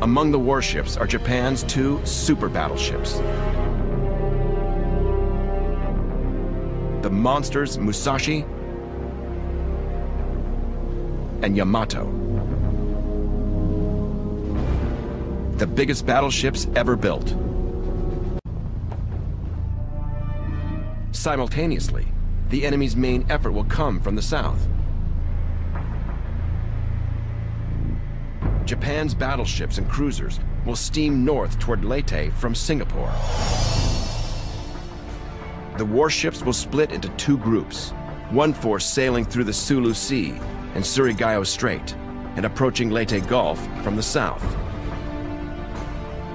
Among the warships are Japan's two super battleships. The monsters Musashi and Yamato. The biggest battleships ever built. Simultaneously, the enemy's main effort will come from the south. Japan's battleships and cruisers will steam north toward Leyte from Singapore. The warships will split into two groups, one force sailing through the Sulu Sea and Surigao Strait and approaching Leyte Gulf from the south.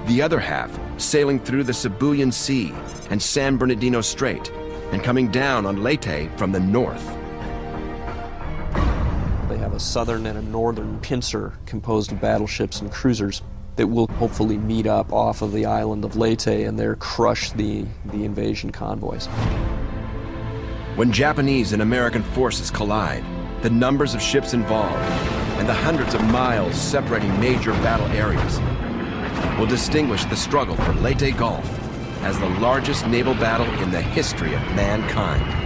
The other half sailing through the Sibuyan Sea and San Bernardino Strait and coming down on Leyte from the north. They have a southern and a northern pincer composed of battleships and cruisers that will hopefully meet up off of the island of Leyte and there crush the invasion convoys. When Japanese and American forces collide, the numbers of ships involved and the hundreds of miles separating major battle areas will distinguish the struggle for Leyte Gulf as the largest naval battle in the history of mankind.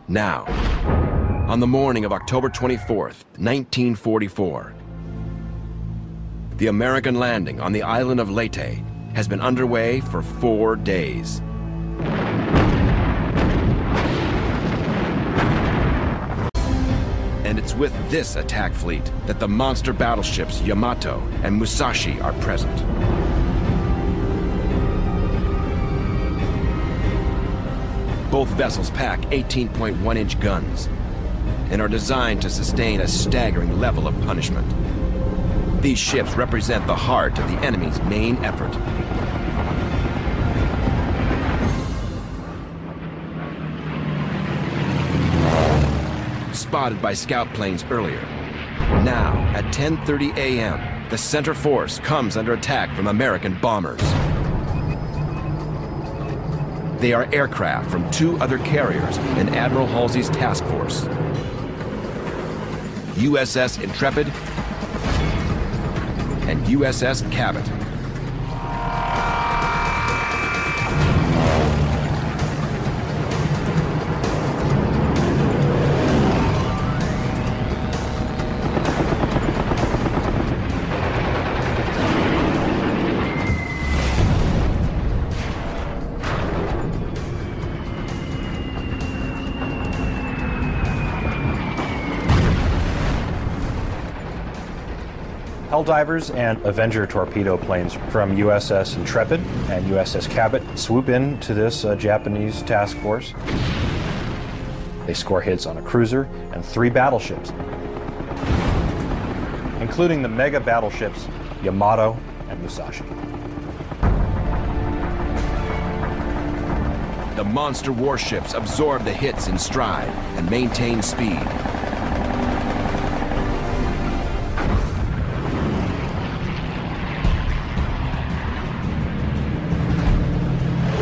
Now, on the morning of October 24th, 1944, the American landing on the island of Leyte has been underway for 4 days. And it's with this attack fleet that the monster battleships Yamato and Musashi are present. Both vessels pack 18.1-inch guns and are designed to sustain a staggering level of punishment. These ships represent the heart of the enemy's main effort. Spotted by scout planes earlier. Now, at 10:30 a.m., the center force comes under attack from American bombers. They are aircraft from two other carriers in Admiral Halsey's task force. USS Intrepid and USS Cabot. Helldivers and Avenger torpedo planes from USS Intrepid and USS Cabot swoop into this Japanese task force. They score hits on a cruiser and 3 battleships, including the mega battleships Yamato and Musashi. The monster warships absorb the hits in stride and maintain speed.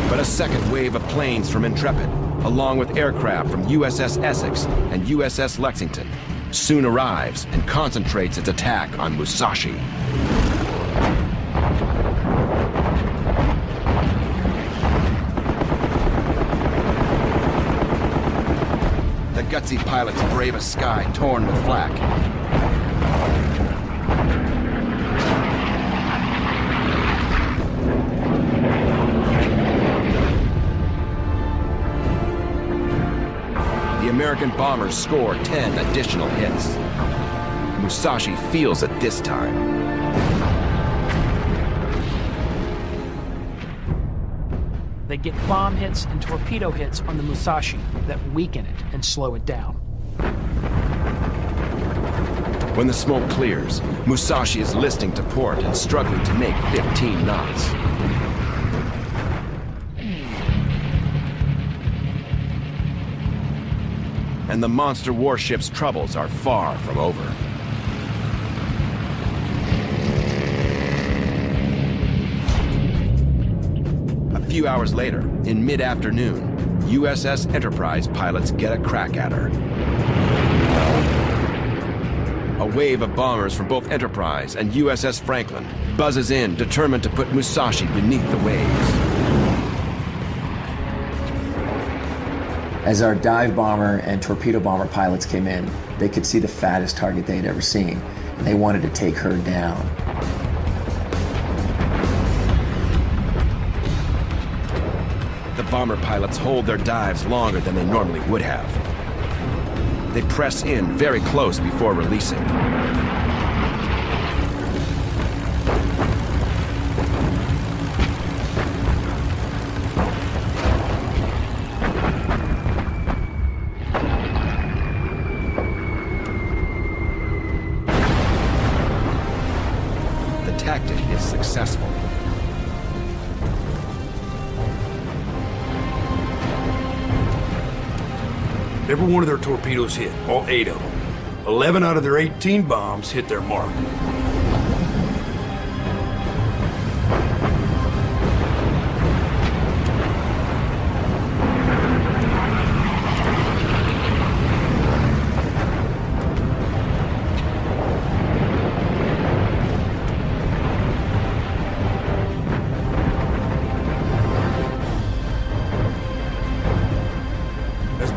But a second wave of planes from Intrepid, along with aircraft from USS Essex and USS Lexington, soon arrives and concentrates its attack on Musashi. The gutsy pilots brave a sky torn with flak. The American bombers score 10 additional hits. Musashi feels it this time. They get bomb hits and torpedo hits on the Musashi that weaken it and slow it down. When the smoke clears, Musashi is listing to port and struggling to make 15 knots. And the monster warship's troubles are far from over. few hours later, in mid-afternoon, USS Enterprise pilots get a crack at her. A wave of bombers from both Enterprise and USS Franklin buzzes in, determined to put Musashi beneath the waves. As our dive bomber and torpedo bomber pilots came in, they could see the fattest target they had ever seen, and they wanted to take her down. The bomber pilots hold their dives longer than they normally would have. They press in very close before releasing. The tactic is successful. Every one of their torpedoes hit, all 8 of them. 11 out of their 18 bombs hit their mark.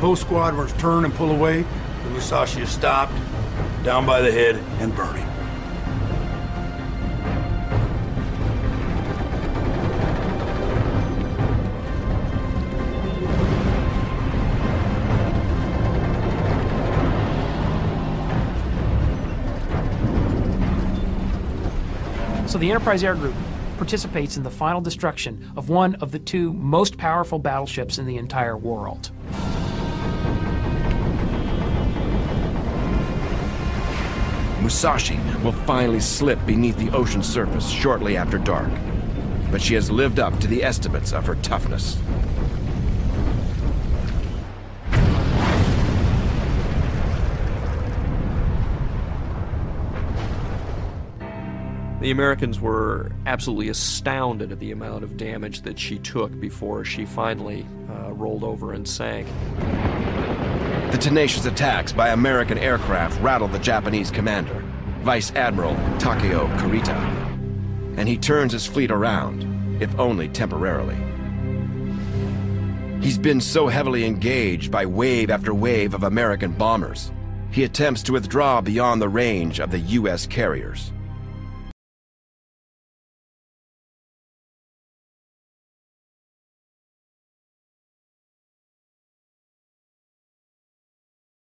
Both squadrons turn and pull away. The Musashi is stopped, down by the head, and burning. So the Enterprise Air Group participates in the final destruction of one of the 2 most powerful battleships in the entire world. Musashi will finally slip beneath the ocean surface shortly after dark, but she has lived up to the estimates of her toughness. The Americans were absolutely astounded at the amount of damage that she took before she finally rolled over and sank. The tenacious attacks by American aircraft rattled the Japanese commander, Vice Admiral Takeo Kurita, and he turns his fleet around, if only temporarily. He's been so heavily engaged by wave after wave of American bombers, he attempts to withdraw beyond the range of the U.S. carriers.